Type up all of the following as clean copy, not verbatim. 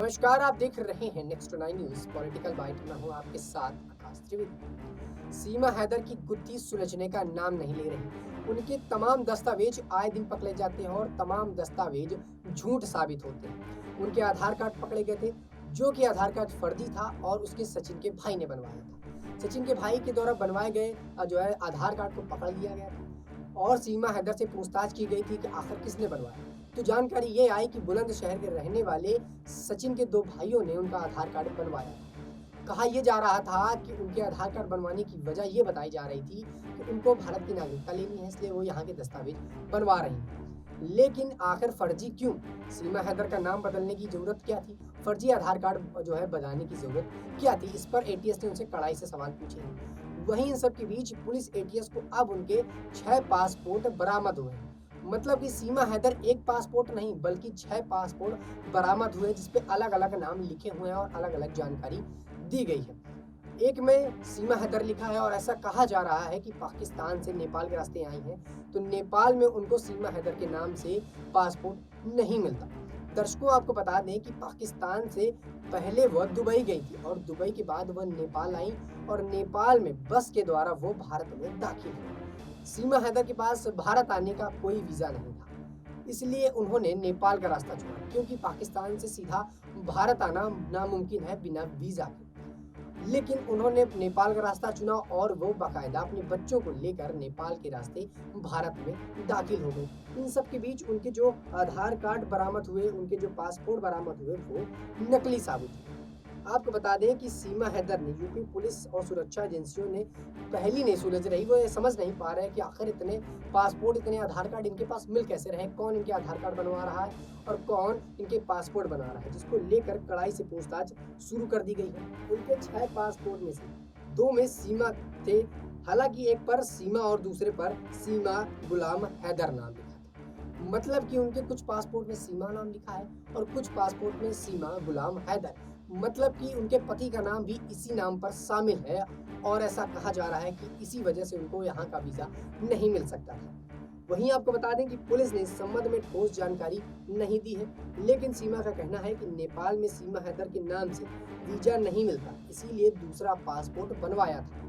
नमस्कार, आप देख रहे हैं नेक्स्ट 9 न्यूज पॉलिटिकल बाइट। मैं हूं आपके साथ आकाश त्रिवेदी। सीमा हैदर की गुत्थी सुलझने का नाम नहीं ले रही। उनके तमाम दस्तावेज आए दिन पकड़े जाते हैं और तमाम दस्तावेज झूठ साबित होते हैं। उनके आधार कार्ड पकड़े गए थे, जो कि आधार कार्ड फर्जी था और उसके सचिन के भाई ने बनवाया था। सचिन के भाई के द्वारा बनवाए गए आधार कार्ड को पकड़ लिया गया था और सीमा हैदर से पूछताछ की गई थी कि आखिर किसने बनवाया। तो जानकारी ये आई कि बुलंदशहर के रहने वाले सचिन के दो भाइयों ने उनका आधार कार्ड बनवाया था। कहा यह जा रहा था कि उनके आधार कार्ड बनवाने की वजह ये बताई जा रही थी कि उनको भारत की नागरिकता लेनी है, इसलिए वो यहाँ के दस्तावेज बनवा रही हैं। लेकिन आखिर फर्जी क्यों? सीमा हैदर का नाम बदलने की जरूरत क्या थी? फर्जी आधार कार्ड बनाने की जरूरत क्या थी? इस पर एटीएस ने उनसे कड़ाई से सवाल पूछे हैं। वहीं इन सब के बीच पुलिस एटीएस को अब उनके 6 पासपोर्ट बरामद हुए हैं। मतलब कि सीमा हैदर एक पासपोर्ट नहीं बल्कि 6 पासपोर्ट बरामद हुए, जिसपे अलग अलग नाम लिखे हुए हैं और अलग अलग जानकारी दी गई है। एक में सीमा हैदर लिखा है और ऐसा कहा जा रहा है कि पाकिस्तान से नेपाल के रास्ते आई हैं, तो नेपाल में उनको सीमा हैदर के नाम से पासपोर्ट नहीं मिलता। दर्शकों, आपको बता दें कि पाकिस्तान से पहले वह दुबई गई थी और दुबई के बाद वह नेपाल आई और नेपाल में बस के द्वारा वो भारत में दाखिल हुई। सीमा हैदर के पास भारत आने का कोई वीजा नहीं था, इसलिए उन्होंने नेपाल का रास्ता चुना, क्योंकि पाकिस्तान से सीधा भारत आना नामुमकिन है बिना वीजा के। लेकिन उन्होंने नेपाल का रास्ता चुना और वो बाकायदा अपने बच्चों को लेकर नेपाल के रास्ते भारत में दाखिल हो गए। इन सब के बीच उनके जो आधार कार्ड बरामद हुए, उनके जो पासपोर्ट बरामद हुए, वो नकली साबित हुए। आपको बता दें कि सीमा हैदर ने यूपी पुलिस और सुरक्षा एजेंसियों ने पहली नहीं सुलझ रही। वो ये समझ नहीं पा रहे कि आखिर इतने पासपोर्ट, इतने आधार कार्ड इनके पास मिल कैसे रहे, कौन इनके आधार कार्ड बनवा रहा है और कौन इनके पासपोर्ट बना रहा है, जिसको लेकर कड़ाई से पूछताछ शुरू कर दी गई है। उनके 6 पासपोर्ट में से 2 में सीमा थे, हालांकि एक पर सीमा और दूसरे पर सीमा गुलाम हैदर नाम लिखा था। मतलब कि उनके कुछ पासपोर्ट में सीमा नाम लिखा है और कुछ पासपोर्ट में सीमा गुलाम हैदर, मतलब कि उनके पति का नाम भी इसी नाम पर शामिल है और ऐसा कहा जा रहा है कि इसी वजह से उनको यहाँ का वीजा नहीं मिल सकता था। वहीं आपको बता दें कि पुलिस ने इस संबंध में ठोस जानकारी नहीं दी है, लेकिन सीमा का कहना है कि नेपाल में सीमा हैदर के नाम से वीजा नहीं मिलता, इसीलिए दूसरा पासपोर्ट बनवाया था।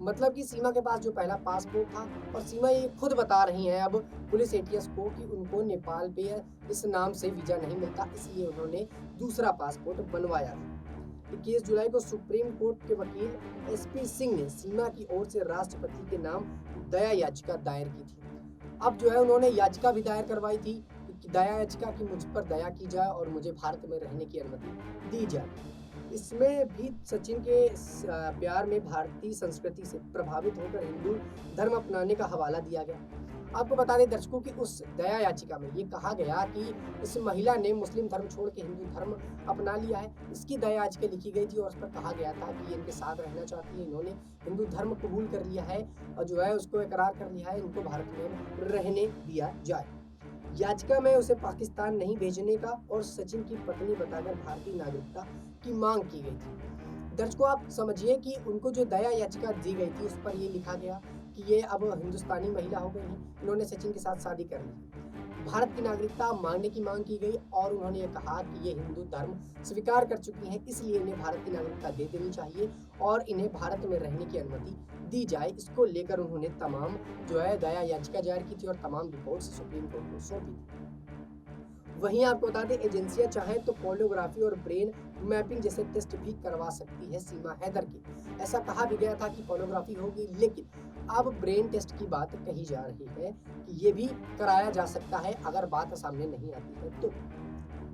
मतलब कि सीमा के पास जो पहला पासपोर्ट था, और सीमा ये खुद बता रही हैं अब पुलिस एटीएस को कि उनको नेपाल पे इस नाम से वीजा नहीं मिलता, इसलिए उन्होंने दूसरा पासपोर्ट बनवाया था। 21 जुलाई को सुप्रीम कोर्ट के वकील एसपी सिंह ने सीमा की ओर से राष्ट्रपति के नाम दया याचिका दायर की थी। अब उन्होंने याचिका भी दायर करवाई थी कि दया याचिका की मुझ पर दया की जाए और मुझे भारत में रहने की अनुमति दी जाए। इसमें भी सचिन के प्यार में भारतीय संस्कृति से प्रभावित होकर हिंदू धर्म अपनाने का हवाला दिया गया। आपको बता दें दर्शकों की उस दया याचिका में ये कहा गया कि इस महिला ने मुस्लिम धर्म छोड़ के हिंदू धर्म अपना लिया है। इसकी दया याचिका लिखी गई थी और उस पर कहा गया था कि ये इनके साथ रहना चाहती है, इन्होंने हिंदू धर्म कबूल कर लिया है और उसको इकरार कर लिया है, इनको भारत में रहने दिया जाए। याचिका में उसे पाकिस्तान नहीं भेजने का और सचिन की पत्नी बताकर भारतीय नागरिकता की मांग की गई थी। दर्शकों, आप समझिए कि उनको जो दया याचिका दी गई थी उस पर ये लिखा गया कि ये अब हिंदुस्तानी महिला हो गई हैं, इन्होंने सचिन के साथ शादी कर ली, भारत की नागरिकता मांगने की मांग की गई और उन्होंने ये कहा कि ये हिंदू धर्म स्वीकार कर चुकी हैं, इसलिए इन्हें भारत की नागरिकता दे देनी चाहिए और इन्हें भारत में रहने की अनुमति दी जाए। इसको लेकर उन्होंने तमाम दया याचिका जारी की थी और तमाम रिपोर्ट सुप्रीम कोर्ट को सौंपी थी। वहीं आपको बता दें एजेंसियां चाहें तो पोलियोग्राफी और ब्रेन मैपिंग जैसे टेस्ट भी करवा सकती है सीमा हैदर की। ऐसा कहा भी गया था कि पोलियोग्राफी होगी, लेकिन अब ब्रेन टेस्ट की बात कही जा रही है कि ये भी कराया जा सकता है अगर बात सामने नहीं आती है तो।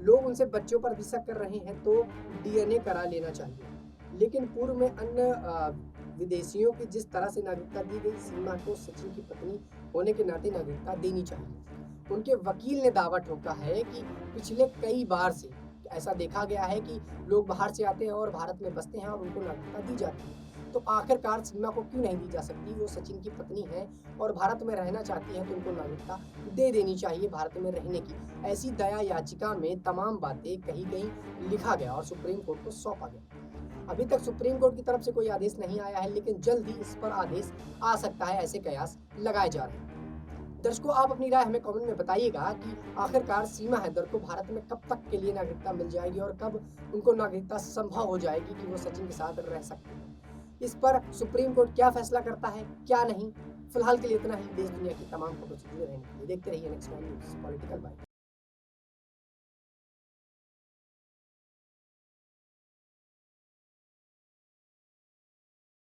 लोग उनसे बच्चों पर भी शक कर रहे हैं तो डीएनए करा लेना चाहिए। लेकिन पूर्व में अन्य विदेशियों की जिस तरह से नागरिकता दी गई, सीमा को सचिन की पत्नी होने के नाते नागरिकता देनी चाहिए। उनके वकील ने दावा ठोका है कि पिछले कई बार से ऐसा देखा गया है कि लोग बाहर से आते हैं और भारत में बसते हैं और उनको नागरिकता दी जाती है, तो आखिरकार सीमा को क्यों नहीं दी जा सकती? वो सचिन की पत्नी है और भारत में रहना चाहती है, तो उनको नागरिकता दे देनी चाहिए भारत में रहने की। ऐसी दया याचिका में तमाम बातें कही गई, लिखा गया और सुप्रीम कोर्ट को सौंपा गया। अभी तक सुप्रीम कोर्ट की तरफ से कोई आदेश नहीं आया है, लेकिन जल्द ही इस पर आदेश आ सकता है, ऐसे कयास लगाए जा रहे हैं। दर्शकों, आप अपनी राय हमें कमेंट में बताइएगा कि आखिरकार सीमा हैदर को भारत में कब तक के लिए नागरिकता मिल जाएगी और कब उनको नागरिकता संभव हो जाएगी कि वो सचिन के साथ रह सकते हैं। इस पर सुप्रीम कोर्ट क्या फैसला करता है, क्या नहीं। फिलहाल के लिए इतना ही। देश दुनिया की तमाम खबरों से जुड़े रहने के लिए देखते रहिए नेक्स्ट न्यूज़ पॉलिटिकल बाइट।